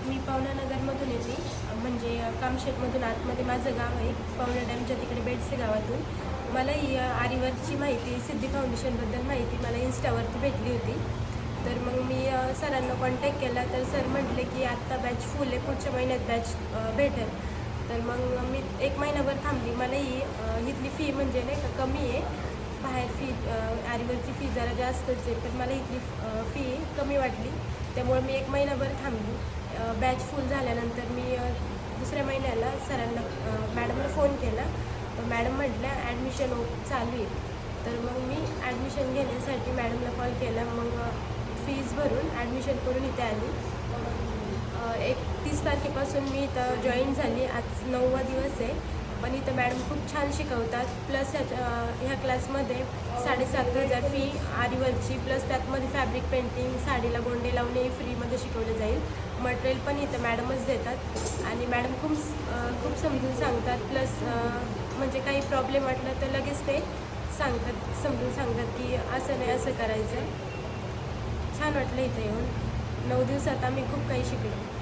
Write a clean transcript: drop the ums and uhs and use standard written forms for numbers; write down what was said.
मी पवना नगरमधून येते, म्हणजे कामशेतमधून आतमध्ये माझं गाव आहे. पवना डॅमच्या तिकडे बेडसे गावातून मला ही आरीवर्कची माहिती, सिद्धी फाउंडेशनबद्दल माहिती मला इन्स्टावरती भेटली होती. तर मग मी सरांना कॉन्टॅक्ट केला, तर सर म्हटले की आत्ता बॅच फुल आहे, पुढच्या महिन्यात बॅच भेटेल. तर मग मी 1 महिनाभर थांबली. मला इथली फी म्हणजे नाही का कमी आहे. बाहेर फी आरीवर्कची फी जरा जास्तच आहे, पण मला इथली फी कमी वाटली. त्यामुळे मी 1 महिनाभर थांबली. बॅच फुल झाल्यानंतर मी दुसऱ्या महिन्याला सरांना मॅडमला फोन केला. तर मॅडम म्हटल्या ॲडमिशन चालू आहे. तर मग मी ॲडमिशन घेण्यासाठी मॅडमला कॉल केला. मग फीज भरून ॲडमिशन करून इथे आली. 31 तारखेपासून मी इथं जॉईन झाली. आज 9वा दिवस आहे. पण इथं मॅडम खूप छान शिकवतात. प्लस ह्या क्लासमध्ये 7,500 फी आरीवर्कची, प्लस त्यातमध्ये फॅब्रिक पेंटिंग, साडीला गोंडे लावणे फ्रीमध्ये शिकवलं जाईल. मटेरियल पण इथं मॅडमच देतात आणि मॅडम खूप समजून सांगतात. प्लस म्हणजे काही प्रॉब्लेम वाटला तर लगेच ते समजून सांगतात की असं नाही, असं करायचं. छान वाटलं इथं येऊन. 9 दिवसात आम्ही खूप काही शिकलो.